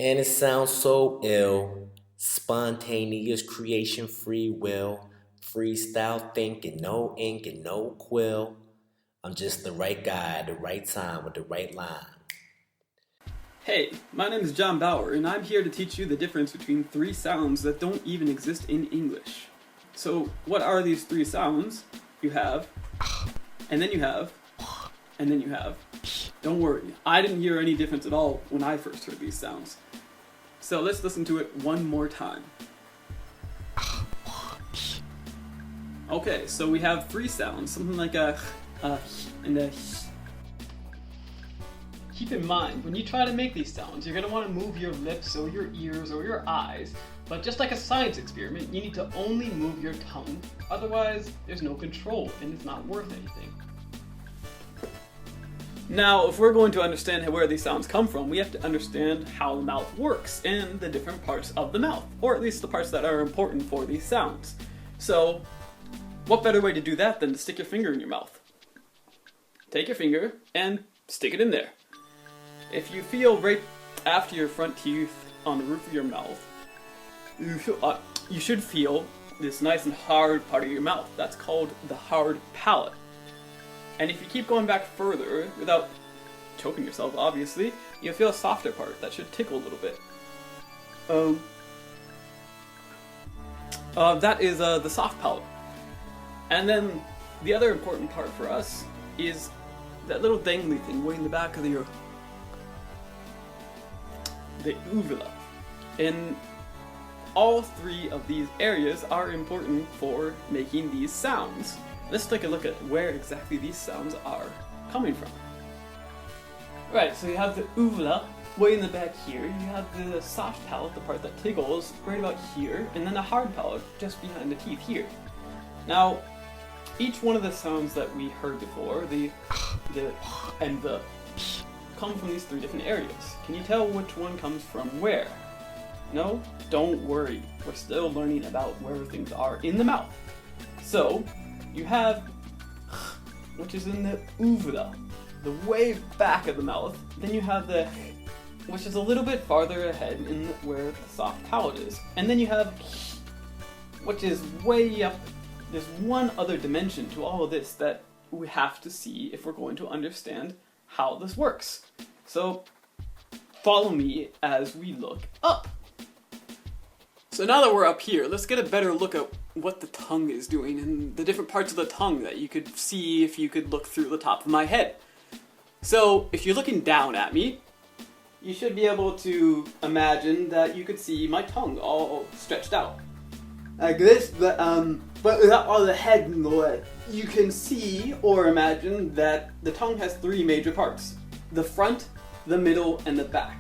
And it sounds so ill. Spontaneous creation, free will, freestyle thinking, no ink and no quill. I'm just the right guy at the right time with the right line. Hey, my name is John Bauer, and I'm here to teach you the difference between three sounds that don't even exist in English. So, what are these three sounds? You have, and then you have, and then you have. Don't worry, I didn't hear any difference at all when I first heard these sounds. So let's listen to it one more time. Okay, so we have three sounds, something like a and a. Keep in mind, when you try to make these sounds, you're going to want to move your lips or your ears or your eyes, but just like a science experiment, you need to only move your tongue, otherwise there's no control and it's not worth anything. Now, if we're going to understand where these sounds come from, we have to understand how the mouth works and the different parts of the mouth, or at least the parts that are important for these sounds. So, what better way to do that than to stick your finger in your mouth? Take your finger and stick it in there. If you feel right after your front teeth on the roof of your mouth, you should feel this nice and hard part of your mouth. That's called the hard palate. And if you keep going back further, without choking yourself obviously, you'll feel a softer part that should tickle a little bit. That is the soft palate. And then the other important part for us is that little dangly thing way in the back of your the uvula. And all three of these areas are important for making these sounds. Let's take a look at where exactly these sounds are coming from. Right, so you have the uvula way in the back here, you have the soft palate, the part that tickles, right about here, and then the hard palate just behind the teeth here. Now, each one of the sounds that we heard before, the and the come from these three different areas. Can you tell which one comes from where? No? Don't worry. We're still learning about where things are in the mouth. So, you have which is in the uvula, the way back of the mouth. Then you have the which is a little bit farther ahead in where the soft palate is. And then you have which is way up. There's one other dimension to all of this that we have to see if we're going to understand how this works. So, follow me as we look up. So now that we're up here, let's get a better look at what the tongue is doing and the different parts of the tongue that you could see if you could look through the top of my head. So, if you're looking down at me, you should be able to imagine that you could see my tongue all stretched out. Like this, but without all the head in the way. You can see or imagine that the tongue has three major parts: the front, the middle, and the back.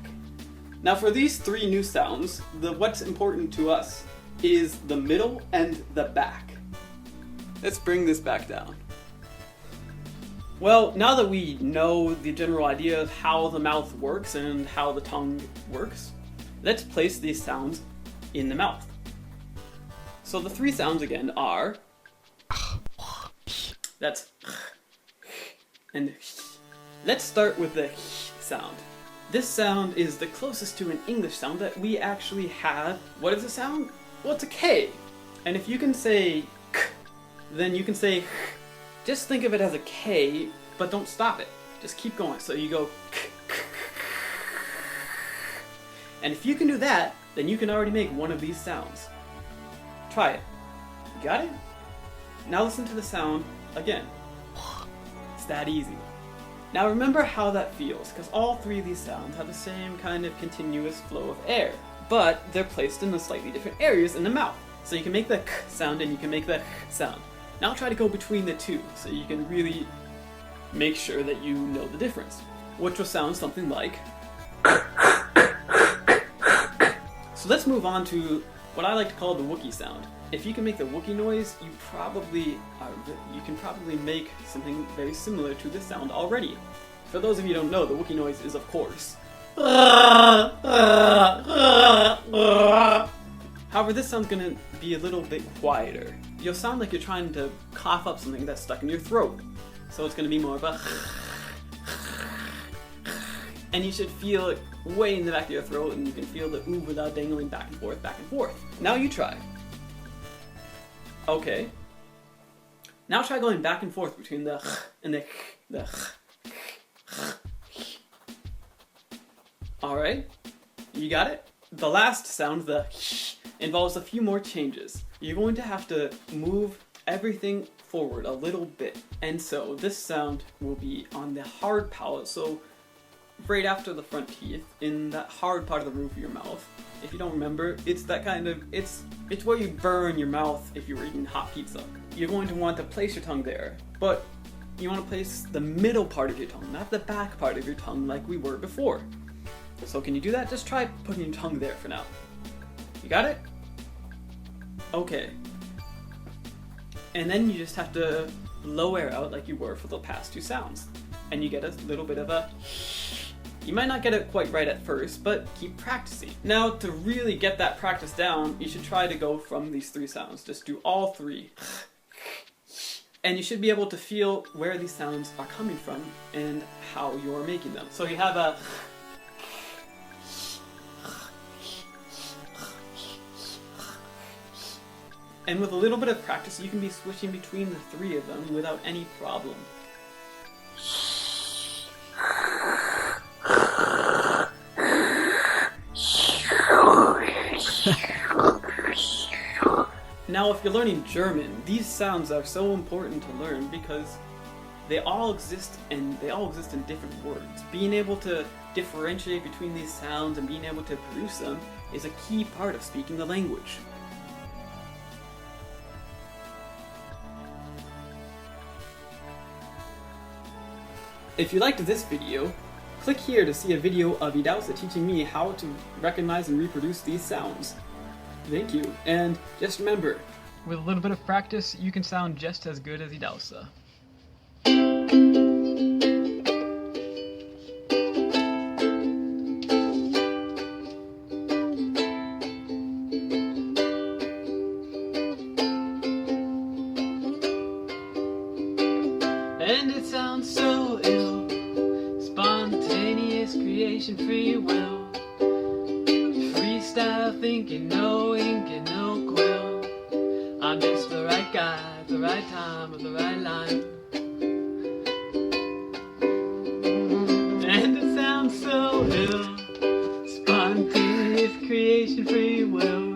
Now for these three new sounds, what's important to us is the middle and the back. Let's bring this back down. Well, now that we know the general idea of how the mouth works and how the tongue works, let's place these sounds in the mouth. So the three sounds again are, that's, and let's start with the sound. This sound is the closest to an English sound that we actually have. What is a sound? Well, it's a K. And if you can say k, then you can say h. Just think of it as a K, but don't stop it. Just keep going. So you go k, k, k. And if you can do that, then you can already make one of these sounds. Try it. You got it? Now listen to the sound again. It's that easy. Now remember how that feels, because all three of these sounds have the same kind of continuous flow of air, but they're placed in the slightly different areas in the mouth. So you can make the k sound and you can make the h sound. Now try to go between the two, so you can really make sure that you know the difference, which will sound something like. So let's move on to what I like to call the Wookiee sound. If you can make the Wookiee noise, you can probably make something very similar to this sound already. For those of you who don't know, the Wookiee noise is, of course, however, this sound's gonna be a little bit quieter. You'll sound like you're trying to cough up something that's stuck in your throat. So it's gonna be more of a And you should feel it way in the back of your throat, and you can feel the ooh without dangling back and forth, back and forth. Now you try. Okay. Now try going back and forth between the and the. Alright, you got it? The last sound, the involves a few more changes. You're going to have to move everything forward a little bit. And so this sound will be on the hard palate, so right after the front teeth, in that hard part of the roof of your mouth. If you don't remember, it's that kind of, it's where you burn your mouth if you were eating hot pizza. You're going to want to place your tongue there, but you want to place the middle part of your tongue, not the back part of your tongue like we were before. So can you do that? Just try putting your tongue there for now. You got it? Okay. And then you just have to blow air out like you were for the past two sounds. And you get a little bit of a... You might not get it quite right at first, but keep practicing. Now, to really get that practice down, you should try to go from these three sounds. Just do all three. And you should be able to feel where these sounds are coming from and how you're making them. So you have a... And with a little bit of practice, you can be switching between the three of them without any problem. Now, if you're learning German, these sounds are so important to learn because they all exist, and they all exist in different words. Being able to differentiate between these sounds and being able to produce them is a key part of speaking the language. If you liked this video, click here to see a video of Idausa teaching me how to recognize and reproduce these sounds. Thank you, and just remember, with a little bit of practice, you can sound just as good as Idausa. And it sounds so ill, spontaneous creation, free will, freestyle thinking, no ink and no quill. I'm just the right guy at the right time with the right line. And it sounds so ill, spontaneous creation, free will,